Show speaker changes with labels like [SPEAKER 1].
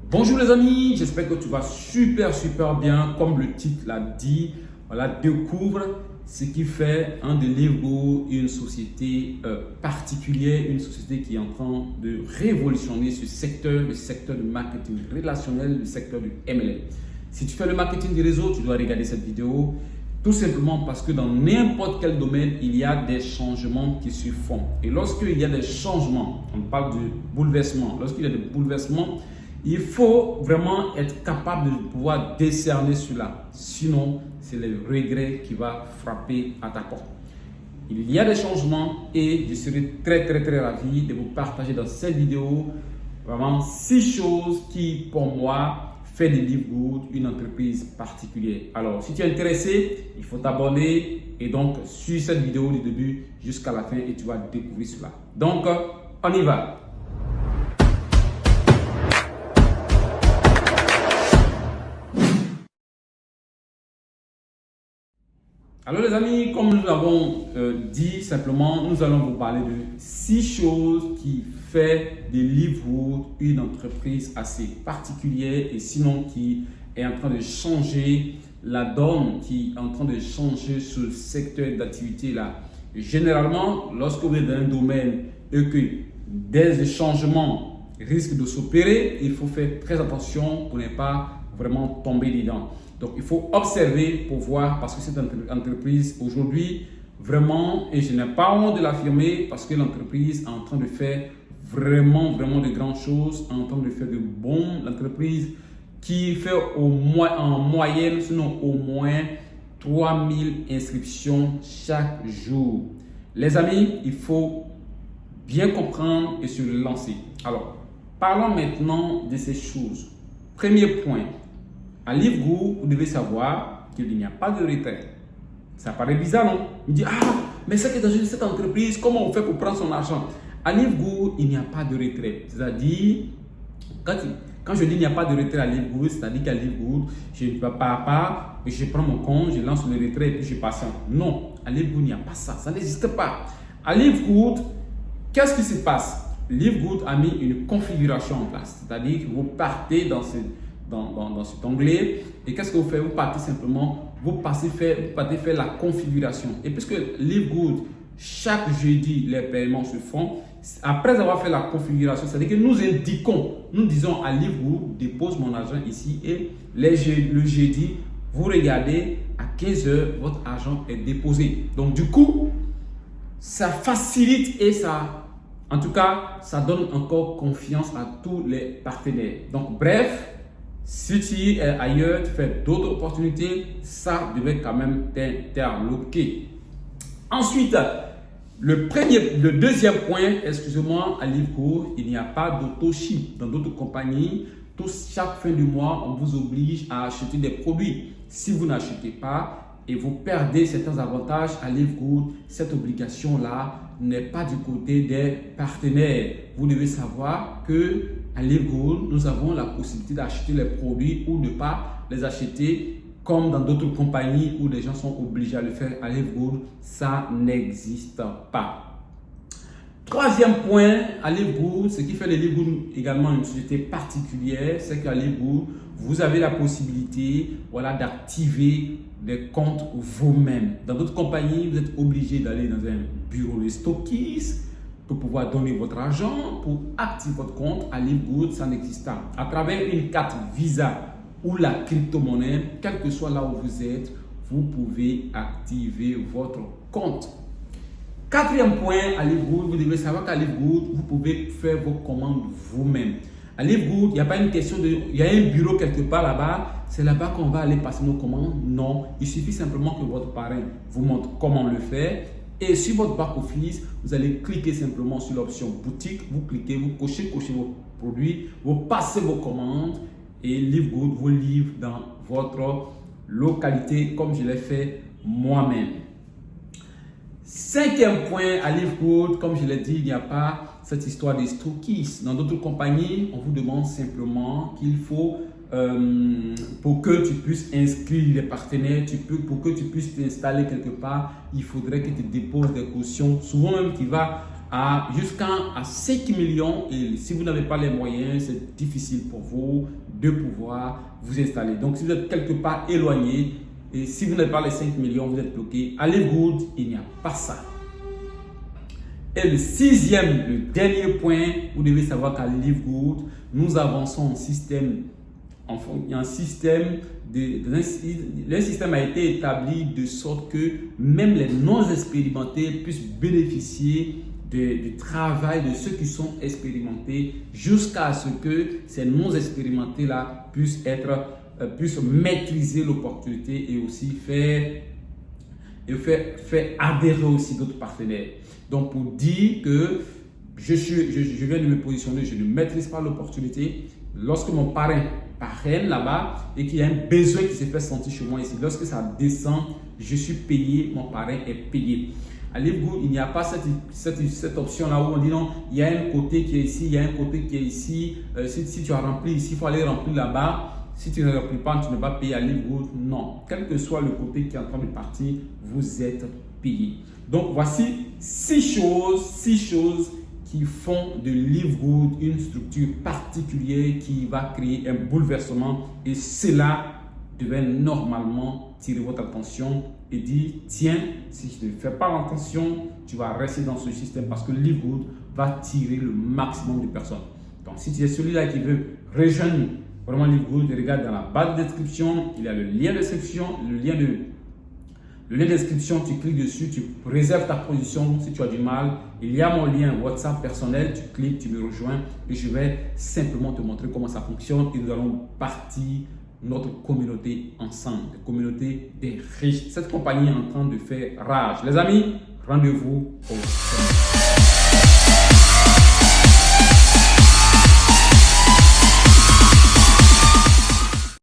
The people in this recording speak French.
[SPEAKER 1] Bonjour les amis, j'espère que tu vas super bien. Comme le titre l'a dit, voilà, découvre ce qui fait un Deliveroo une société particulière, une société qui est en train de révolutionner ce secteur, le secteur du marketing relationnel, le secteur du MLM. Si tu fais le marketing du réseau, tu dois regarder cette vidéo. Tout simplement parce que dans n'importe quel domaine, il y a des changements qui se font. Et lorsqu'il y a des changements, on parle de bouleversement, lorsqu'il y a des bouleversements, il faut vraiment être capable de pouvoir décerner cela. Sinon, c'est le regret qui va frapper à ta porte. Il y a des changements et je serai très ravi de vous partager dans cette vidéo vraiment 6 choses qui, pour moi, fait de Deliveroo une entreprise particulière. Alors, si tu es intéressé, il faut t'abonner et donc suis cette vidéo du début jusqu'à la fin et tu vas découvrir cela. Donc, on y va. Alors les amis, comme nous l'avons dit simplement, nous allons vous parler de 6 choses qui fait de Deliveroo une entreprise assez particulière et sinon qui est en train de changer la donne, qui est en train de changer ce secteur d'activité là. Généralement, lorsque vous êtes dans un domaine et que des changements risquent de s'opérer, il faut faire très attention pour ne pas vraiment tomber dedans. Donc, il faut observer pour voir parce que cette entreprise aujourd'hui, vraiment, et je n'ai pas honte de l'affirmer parce que l'entreprise est en train de faire vraiment de grandes choses, en train de faire de bons. L'entreprise qui fait en moyenne, sinon au moins 3000 inscriptions chaque jour. Les amis, il faut bien comprendre et se lancer. Alors, parlons maintenant de ces choses. Premier point. À Deliveroo, vous devez savoir qu'il n'y a pas de retrait. Ça paraît bizarre, non? On dit, mais c'est que dans cette entreprise, comment on fait pour prendre son argent? À Deliveroo, il n'y a pas de retrait. C'est-à-dire, quand je dis il n'y a pas de retrait à Deliveroo, c'est-à-dire qu'à Deliveroo, je ne peux pas, je prends mon compte, je lance le retrait et puis je patiente. Non, à Deliveroo, il n'y a pas ça. Ça n'existe pas. À Deliveroo, qu'est-ce qui se passe? Deliveroo a mis une configuration en place. C'est-à-dire que vous partez dans cet onglet et qu'est-ce que vous faites? Vous partez simplement, vous partez faire la configuration. Et puisque Deliveroo, chaque jeudi, les paiements se font, après avoir fait la configuration, c'est-à-dire que nous disons à Deliveroo, dépose mon argent ici et le jeudi, vous regardez à 15 h, votre argent est déposé. Donc du coup, ça facilite et en tout cas, ça donne encore confiance à tous les partenaires. Donc bref, si tu es ailleurs, tu fais d'autres opportunités, ça devait quand même t'interloquer. Ensuite, le deuxième point, excusez-moi, à Deliveroo, il n'y a pas d'auto-ship. Dans d'autres compagnies, chaque fin du mois, on vous oblige à acheter des produits. Si vous n'achetez pas et vous perdez certains avantages à Deliveroo, cette obligation-là n'est pas du côté des partenaires. Vous devez savoir que à Deliveroo, nous avons la possibilité d'acheter les produits ou de ne pas les acheter comme dans d'autres compagnies où les gens sont obligés à le faire. À Deliveroo, ça n'existe pas. Troisième point, à Deliveroo, ce qui fait de Deliveroo également une société particulière, c'est qu'à Deliveroo, vous avez la possibilité d'activer des comptes vous-même. Dans d'autres compagnies, vous êtes obligé d'aller dans un bureau de stockiste pour pouvoir donner votre argent, pour activer votre compte. À Deliveroo, ça n'existe pas. À travers une carte Visa ou la crypto-monnaie, quel que soit là où vous êtes, vous pouvez activer votre compte. Quatrième point, à Deliveroo, vous devez savoir qu'à Deliveroo, vous pouvez faire vos commandes vous-même. À Deliveroo, il n'y a pas une question il y a un bureau quelque part là-bas, c'est là-bas qu'on va aller passer nos commandes. Non, il suffit simplement que votre parrain vous montre comment le faire. Et sur votre back-office, vous allez cliquer simplement sur l'option boutique, vous cliquez, vous cochez vos produits, vous passez vos commandes et Deliveroo vous livre dans votre localité comme je l'ai fait moi-même. Cinquième point, à Deliveroo, comme je l'ai dit, il n'y a pas cette histoire des stockistes. Dans d'autres compagnies, on vous demande simplement qu'il faut, pour que tu puisses inscrire les partenaires, pour que tu puisses t'installer quelque part, il faudrait que tu déposes des cautions, souvent même qui va jusqu'à 5 millions. Et si vous n'avez pas les moyens, c'est difficile pour vous de pouvoir vous installer. Donc, si vous êtes quelque part éloigné et si vous n'avez pas les 5 millions, vous êtes bloqué. À Livegood, il n'y a pas ça. Et le sixième, le dernier point, vous devez savoir qu'à Livegood, nous avançons en système. Il y a un système, le système a été établi de sorte que même les non-expérimentés puissent bénéficier du travail de ceux qui sont expérimentés jusqu'à ce que ces non-expérimentés-là puissent maîtriser l'opportunité et aussi faire adhérer aussi d'autres partenaires. Donc, pour dire que je viens de me positionner, je ne maîtrise pas l'opportunité. Lorsque mon parrain parraine là-bas et qu'il y a un besoin qui s'est fait sentir chez moi ici, lorsque ça descend, je suis payé, mon parrain est payé. À Livegood, il n'y a pas cette option-là où on dit non, il y a un côté qui est ici, il y a un côté qui est ici. Si tu as rempli ici, il faut aller remplir là-bas. Si tu ne remplis pas, tu ne vas pas payer à Livegood. Non, quel que soit le côté qui est en train de partir, vous êtes payé. Donc, voici 6 choses qui font de Livegood une structure particulière qui va créer un bouleversement. Et cela devait normalement tirer votre attention et dire, tiens, si je ne fais pas attention, tu vas rester dans ce système parce que Livegood va tirer le maximum de personnes. Donc, si tu es celui-là qui veut rejoindre vraiment Livegood, regarde dans la barre de description, il y a le lien de description, le lien d'inscription, tu cliques dessus, tu réserves ta position si tu as du mal. Il y a mon lien WhatsApp personnel, tu cliques, tu me rejoins et je vais simplement te montrer comment ça fonctionne et nous allons partir notre communauté ensemble, la communauté des riches. Cette compagnie est en train de faire rage. Les amis, rendez-vous au sommet.